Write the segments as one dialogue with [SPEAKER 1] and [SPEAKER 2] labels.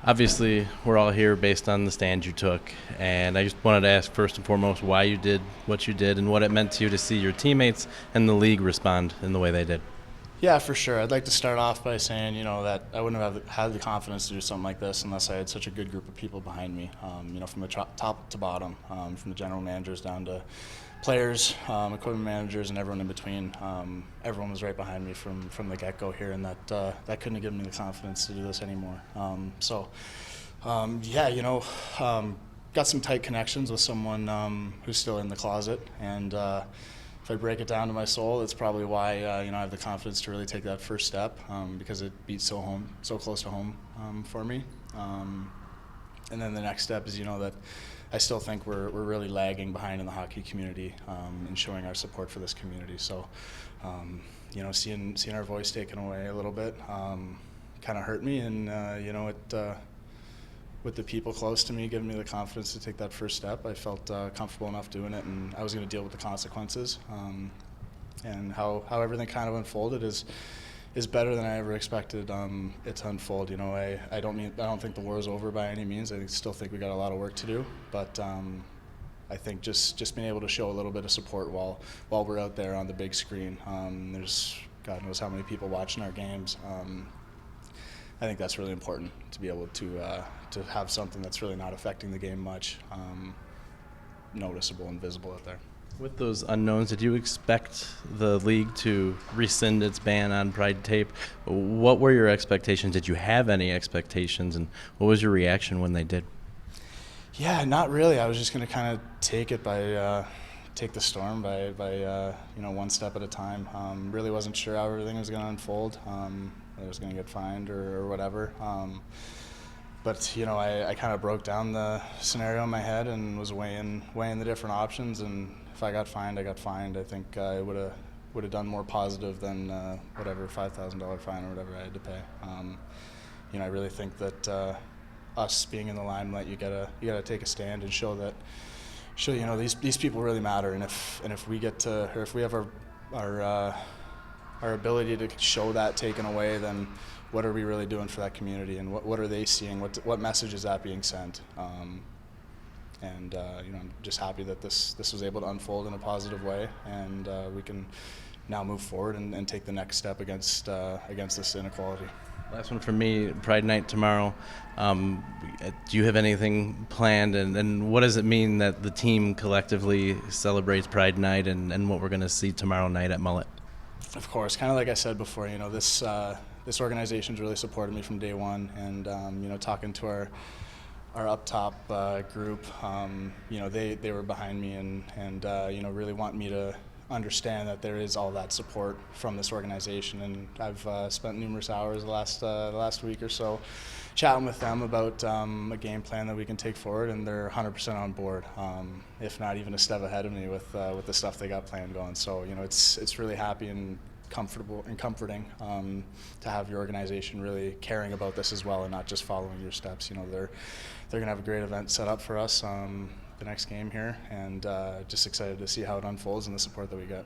[SPEAKER 1] Obviously, we're all here based on the stand you took, and I just wanted to ask first and foremost why you did what you did and what it meant to you to see your teammates and the league respond in the way they did.
[SPEAKER 2] Yeah, for sure. I'd like to start off by saying, that I wouldn't have had the confidence to do something like this unless I had such a good group of people behind me. From the top to bottom, from the general managers down to players, equipment managers, and everyone in between. Everyone was right behind me from the get-go here, and that couldn't have given me the confidence to do this anymore. Got some tight connections with someone who's still in the closet, and if I break it down to my soul, that's probably why I have the confidence to really take that first step, because it beats so close to home for me. And then the next step is that I still think we're really lagging behind in the hockey community in showing our support for this community. So seeing our voice taken away a little bit kind of hurt me, and with the people close to me giving me the confidence to take that first step, I felt comfortable enough doing it, and I was going to deal with the consequences. And how everything kind of unfolded is better than I ever expected it to unfold. I don't think the war is over by any means. I still think we got a lot of work to do, but I think just being able to show a little bit of support while we're out there on the big screen. There's God knows how many people watching our games. I think that's really important to be able to have something that's really not affecting the game much, noticeable and visible out there.
[SPEAKER 1] With those unknowns, did you expect the league to rescind its ban on Pride tape? What were your expectations? Did you have any expectations, and what was your reaction when they did?
[SPEAKER 2] Yeah, not really. I was just going to kind of take the storm by one step at a time. Really wasn't sure how everything was going to unfold. I was going to get fined or whatever. But I kind of broke down the scenario in my head and was weighing the different options. And if I got fined, I got fined. I think I would have done more positive than whatever $5,000 fine or whatever I had to pay. I really think that us being in the limelight, you gotta take a stand and show these people really matter. And if we get to, or if we have our ability to show that taken away, then what are we really doing for that community, and what are they seeing? What message is that being sent? I'm just happy that this was able to unfold in a positive way, and we can now move forward and take the next step against this inequality.
[SPEAKER 1] Last one from me, Pride Night tomorrow. Do you have anything planned, and what does it mean that the team collectively celebrates Pride Night and what we're going to see tomorrow night at Mullet?
[SPEAKER 2] Of course, kind of like I said before, this organization's really supported me from day one, and talking to our up top group, they were behind me and really want me to understand that there is all that support from this organization. And I've spent numerous hours the last week or so chatting with them about a game plan that we can take forward, and they're 100% on board, if not even a step ahead of me with the stuff they got planned going. So it's really happy and comfortable and comforting to have your organization really caring about this as well, and not just following your steps. They're gonna have a great event set up for us the next game here, and just excited to see how it unfolds and the support that we get.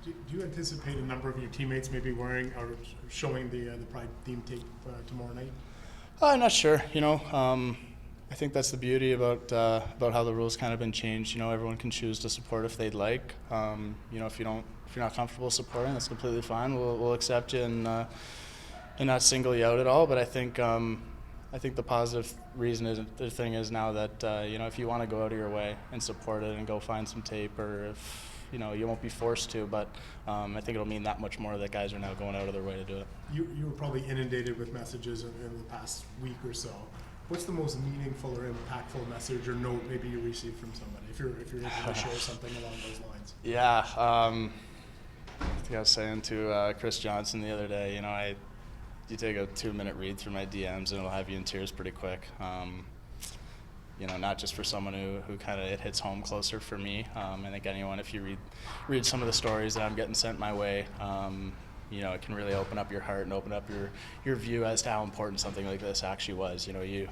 [SPEAKER 3] Do you anticipate a number of your teammates maybe wearing or showing the Pride theme tape tomorrow night?
[SPEAKER 2] I'm not sure. I think that's the beauty about how the rules kind of been changed. Everyone can choose to support if they'd like. If you're not comfortable supporting, that's completely fine. We'll accept you and not single you out at all. But I think the positive thing is now that if you want to go out of your way and support it and go find some tape, or if you won't be forced to, but I think it'll mean that much more that guys are now going out of their way to do it.
[SPEAKER 3] You were probably inundated with messages in the past week or so. What's the most meaningful or impactful message or note maybe you received from somebody, if you're able to share something along those lines?
[SPEAKER 2] Yeah, I think I was saying to Chris Johnson the other day, you take a 2-minute read through my DMs and it'll have you in tears pretty quick. Not just for someone who kind of it hits home closer for me. I think anyone, if you read some of the stories that I'm getting sent my way, it can really open up your heart and open up your view as to how important something like this actually was. You,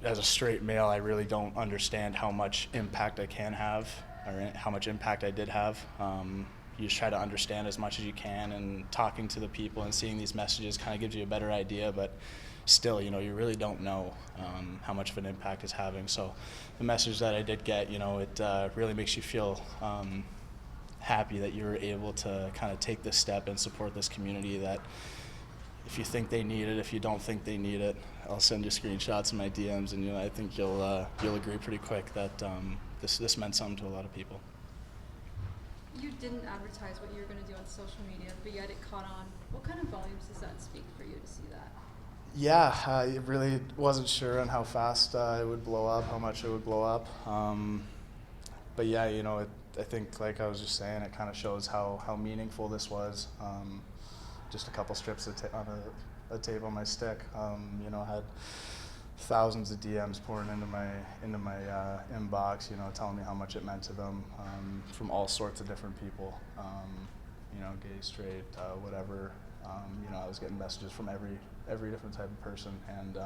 [SPEAKER 2] as a straight male, I really don't understand how much impact I can have, or how much impact I did have. You just try to understand as much as you can, and talking to the people and seeing these messages kind of gives you a better idea. But still, you really don't know how much of an impact it's having. So the message that I did get, it really makes you feel happy that you were able to kind of take this step and support this community that if you think they need it, if you don't think they need it, I'll send you screenshots in my DMs, and I think you'll agree pretty quick that this meant something to a lot of people.
[SPEAKER 4] You didn't advertise what you were going to do on social media, but yet it caught on. What kind of volumes does that speak for you to see that?
[SPEAKER 2] Yeah, I really wasn't sure on how fast it would blow up, how much it would blow up. But yeah, I think, like I was just saying, it kind of shows how meaningful this was. Just a couple strips on a tape on my stick. I had thousands of DMs pouring into my inbox, telling me how much it meant to them, from all sorts of different people, gay, straight, whatever. I was getting messages from every different type of person, and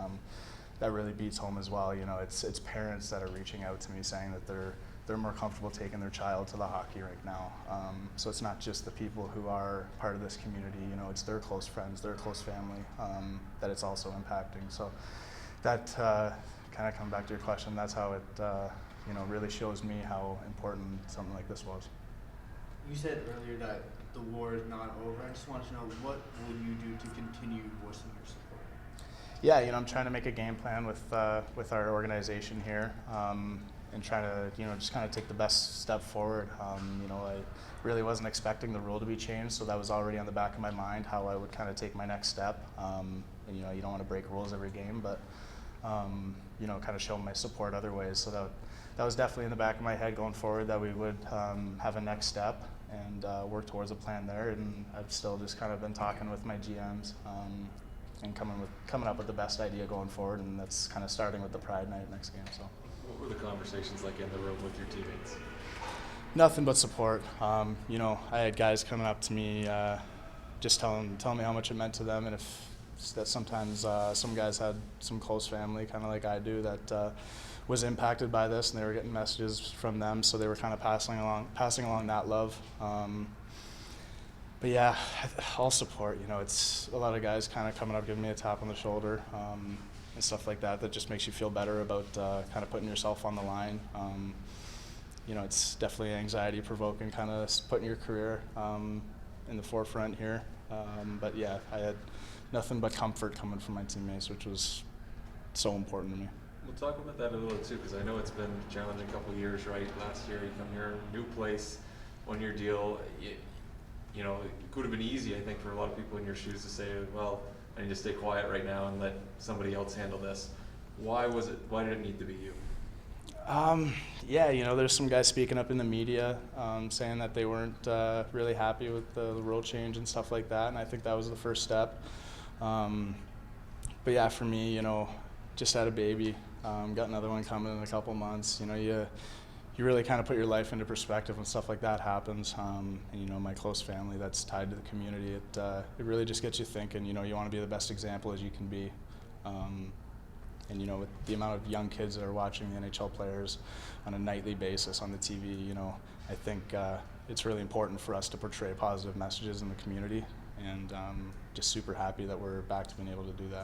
[SPEAKER 2] that really beats home as well. It's parents that are reaching out to me saying that they're more comfortable taking their child to the hockey rink now. So it's not just the people who are part of this community, it's their close friends, their close family, that it's also impacting. So that kind of coming back to your question, that's how it really shows me how important something like this was.
[SPEAKER 5] You said earlier that the war is not over. I just wanted to know, what will you do to continue voicing your support?
[SPEAKER 2] Yeah, I'm trying to make a game plan with our organization here, and trying to just kind of take the best step forward. I really wasn't expecting the rule to be changed, so that was already on the back of my mind how I would kind of take my next step. And you don't want to break rules every game, but kind of show my support other ways. So that was definitely in the back of my head going forward, that we would have a next step and work towards a plan there. And I've still just kind of been talking with my GMs and coming up with the best idea going forward, and that's kind of starting with the Pride Night next game. So.
[SPEAKER 6] What were the conversations like in the room with your teammates?
[SPEAKER 2] Nothing but support. I had guys coming up to me, just telling me how much it meant to them, and that sometimes some guys had some close family, kind of like I do, that was impacted by this, and they were getting messages from them, so they were kind of passing along that love. But yeah, all support. It's a lot of guys kind of coming up, giving me a tap on the shoulder, and stuff like that. That just makes you feel better about kind of putting yourself on the line. It's definitely anxiety provoking, kind of putting your career in the forefront here. But yeah, I had nothing but comfort coming from my teammates, which was so important to me.
[SPEAKER 6] We'll talk about that a little too, because I know it's been a challenging couple of years, right? Last year you come here, new place, 1-year deal. It could have been easy, I think, for a lot of people in your shoes to say, well, I need to stay quiet right now and let somebody else handle this. Why did it need to be you?
[SPEAKER 2] Yeah, there's some guys speaking up in the media, saying that they weren't really happy with the rule change and stuff like that, and I think that was the first step. But yeah, for me, just had a baby, got another one coming in a couple months. You really kind of put your life into perspective when stuff like that happens. And my close family that's tied to the community, it really just gets you thinking. You want to be the best example as you can be. And with the amount of young kids that are watching the NHL players on a nightly basis on the TV, I think it's really important for us to portray positive messages in the community. And just super happy that we're back to being able to do that.